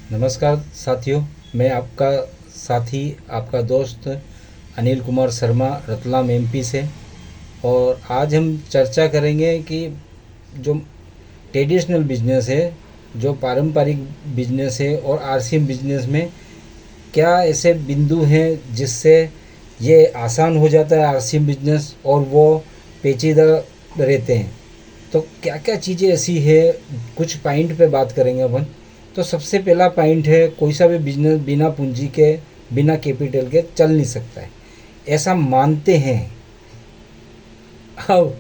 नमस्कार साथियों, मैं आपका साथी, आपका दोस्त अनिल कुमार शर्मा, रतलाम एमपी से। और आज हम चर्चा करेंगे कि जो ट्रेडिशनल बिजनेस है, जो पारंपरिक बिजनेस है और आरसीएम बिजनेस में क्या ऐसे बिंदु हैं जिससे ये आसान हो जाता है आरसीएम बिजनेस और वो पेचीदा रहते हैं। तो क्या क्या चीज़ें ऐसी है, कुछ पॉइंट पे बात करेंगे अपन। तो सबसे पहला पॉइंट है, कोई सा भी बिजनेस बिना पूंजी के, बिना कैपिटल के चल नहीं सकता है, ऐसा मानते हैं। अब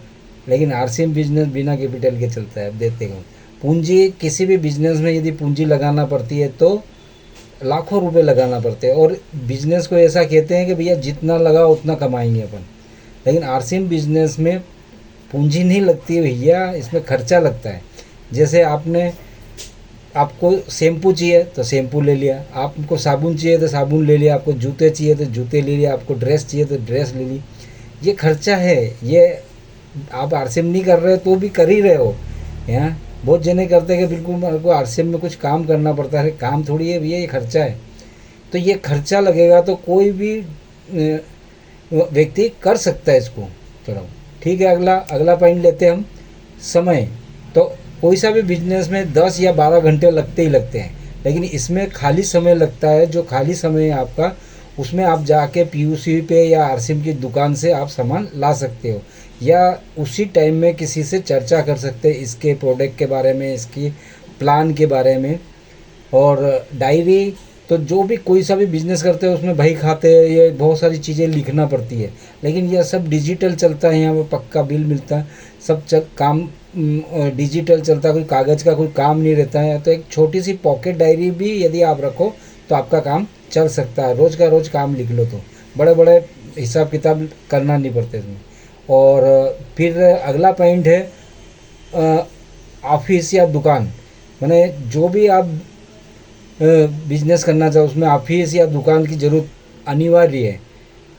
लेकिन आरसीएम बिजनेस बिना कैपिटल के चलता है। अब देखते हैं, पूंजी किसी भी बिजनेस में यदि पूंजी लगाना पड़ती है तो लाखों रुपए लगाना पड़ते हैं। और बिजनेस को ऐसा कहते हैं कि भैया जितना लगाओ उतना कमाएंगे अपन। लेकिन आरसीएम बिजनेस में पूंजी नहीं लगती है भैया, इसमें खर्चा लगता है। जैसे आपको शैम्पू चाहिए तो शैम्पू ले लिया, आपको साबुन चाहिए तो साबुन ले लिया, आपको जूते चाहिए तो जूते ले लिया, आपको ड्रेस चाहिए तो ड्रेस ले ली। ये खर्चा है। ये आप आरसीएम नहीं कर रहे तो भी कर ही रहे हो। यहाँ बहुत जने करते हैं कि बिल्कुल मेरे को आरसीएम में कुछ काम करना पड़ता है। काम थोड़ी है भैया, ये खर्चा है। तो ये खर्चा लगेगा तो कोई भी व्यक्ति कर सकता है इसको। चलो ठीक है, अगला अगला पॉइंट लेते हैं हम, समय। तो कोई सा भी बिजनेस में 10 या 12 घंटे लगते ही लगते हैं, लेकिन इसमें खाली समय लगता है। जो खाली समय है आपका, उसमें आप जाके पीयूसी पे या आरसीएम की दुकान से आप सामान ला सकते हो, या उसी टाइम में किसी से चर्चा कर सकते हैं इसके प्रोडक्ट के बारे में, इसकी प्लान के बारे में। और डायरी, तो जो भी कोई सा भी बिज़नेस करते हैं उसमें बही खाते हैं, ये बहुत सारी चीज़ें लिखना पड़ती है। लेकिन यह सब डिजिटल चलता है, यहाँ पर पक्का बिल मिलता है, सब काम डिजिटल चलता है, कोई कागज़ का कोई काम नहीं रहता है। तो एक छोटी सी पॉकेट डायरी भी यदि आप रखो तो आपका काम चल सकता है। रोज़ का रोज़ काम लिख लो तो बड़े बड़े हिसाब किताब करना नहीं पड़ते इसमें। और फिर अगला पॉइंट है ऑफिस या दुकान। मैंने जो भी आप बिजनेस करना चाहो उसमें ऑफिस या दुकान की ज़रूरत अनिवार्य है।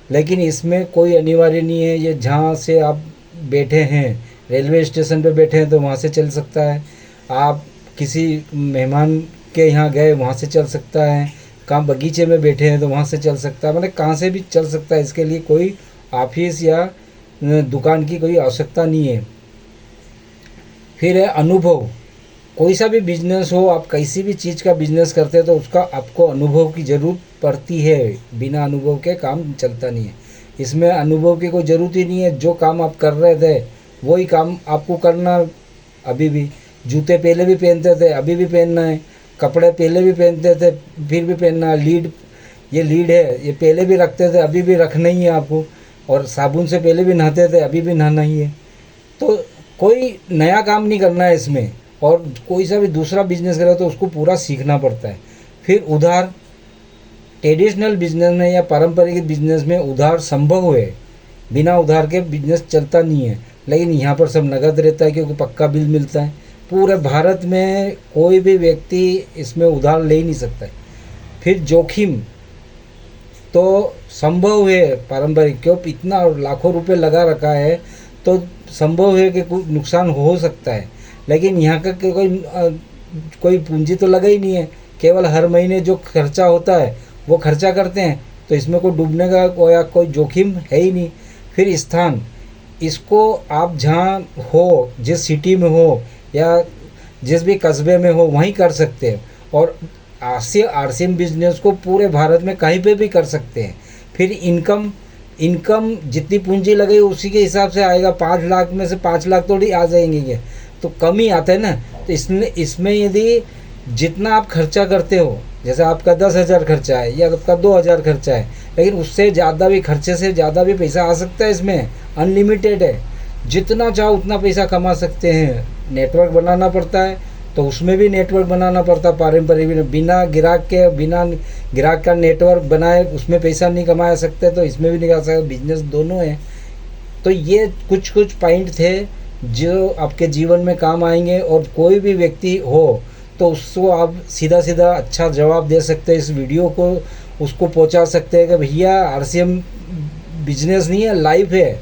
लेकिन इसमें कोई अनिवार्य नहीं है। ये जहाँ से आप बैठे हैं, रेलवे स्टेशन पे बैठे हैं तो वहाँ से चल सकता है। आप किसी मेहमान के यहाँ गए, वहाँ से चल सकता है। कहाँ बगीचे में बैठे हैं तो वहाँ से चल सकता है। मतलब कहाँ से भी चल सकता है। इसके लिए कोई ऑफिस या दुकान की कोई आवश्यकता नहीं है। फिर है अनुभव। कोई सा भी बिजनेस हो, आप किसी भी चीज़ का बिजनेस करते हैं तो उसका आपको अनुभव की ज़रूरत पड़ती है। बिना अनुभव के काम चलता नहीं है। इसमें अनुभव की कोई ज़रूरत ही नहीं है। जो काम आप कर रहे थे वही काम आपको करना। अभी भी जूते पहले भी पहनते थे, अभी भी पहनना है। कपड़े पहले भी पहनते थे, फिर भी पहनना है। ये लीड है, ये पहले भी रखते थे, अभी भी रखना ही है आपको। और साबुन से पहले भी नहाते थे, अभी भी नहाना ही है। तो कोई नया काम नहीं करना है इसमें। और कोई सा भी दूसरा बिजनेस करे तो उसको पूरा सीखना पड़ता है। फिर उधार। ट्रेडिशनल बिजनेस में या पारंपरिक बिजनेस में उधार संभव है, बिना उधार के बिजनेस चलता नहीं है। लेकिन यहाँ पर सब नगद रहता है क्योंकि पक्का बिल मिलता है। पूरे भारत में कोई भी व्यक्ति इसमें उधार ले ही नहीं सकता है। फिर जोखिम, तो संभव है पारंपरिक, क्यों इतना लाखों रुपए लगा रखा है तो संभव है कि कुछ नुकसान हो सकता है। लेकिन यहाँ का कोई पूंजी तो लगा ही नहीं है। केवल हर महीने जो खर्चा होता है वो खर्चा करते हैं, तो इसमें कोई डूबने का कोई जोखिम है ही नहीं। फिर स्थान, इसको आप जहाँ हो, जिस सिटी में हो या जिस भी कस्बे में हो वहीं कर सकते हैं। और आरसीएम बिजनेस को पूरे भारत में कहीं पे भी कर सकते हैं। फिर इनकम, जितनी पूंजी लगी उसी के हिसाब से आएगा। 5 लाख में से 5 लाख थोड़ी आ जाएंगे, ये तो कम ही आता है ना। तो इसमें यदि जितना आप खर्चा करते हो, जैसे आपका 10,000 खर्चा है या आपका 2,000 खर्चा है, लेकिन उससे ज़्यादा भी, खर्चे से ज़्यादा भी पैसा आ सकता है। इसमें अनलिमिटेड है, जितना चाहो उतना पैसा कमा सकते हैं। नेटवर्क बनाना पड़ता है तो उसमें भी नेटवर्क बनाना पड़ता है। पारंपरिक बिना ग्राहक का नेटवर्क बनाए उसमें पैसा नहीं कमा सकते, तो इसमें भी नहीं कमा सकते। बिजनेस दोनों है। तो ये कुछ पॉइंट थे जो आपके जीवन में काम आएंगे। और कोई भी व्यक्ति हो तो उसको आप सीधा सीधा अच्छा जवाब दे सकते हैं। इस वीडियो को उसको पहुंचा सकते हैं कि भैया आरसीएम बिजनेस नहीं है, लाइफ है।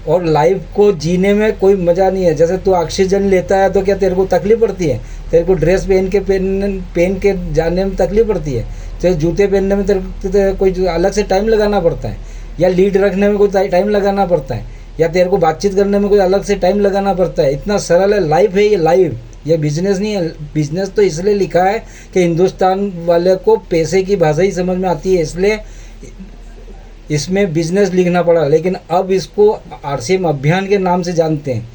और लाइफ को जीने में कोई मज़ा नहीं है। जैसे तू ऑक्सीजन लेता है तो क्या तेरे को तकलीफ पड़ती है? तेरे को ड्रेस पहन के जाने में तकलीफ पड़ती है, चाहे जूते पहनने में तेरे कोई अलग से टाइम लगाना पड़ता है, या लीड रखने में कोई टाइम लगाना पड़ता है, या तेरे को बातचीत करने में कोई अलग से टाइम लगाना पड़ता है। इतना सरल है, लाइफ है ये, लाइफ, ये बिजनेस नहीं है। बिजनेस तो इसलिए लिखा है कि हिंदुस्तान वाले को पैसे की भाषा ही समझ में आती है, इसलिए इसमें बिजनेस लिखना पड़ा, लेकिन अब इसको आरसीएम अभियान के नाम से जानते हैं।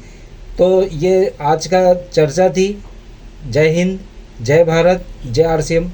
तो ये आज का चर्चा थी। जय हिंद, जय भारत, जय आरसीएम।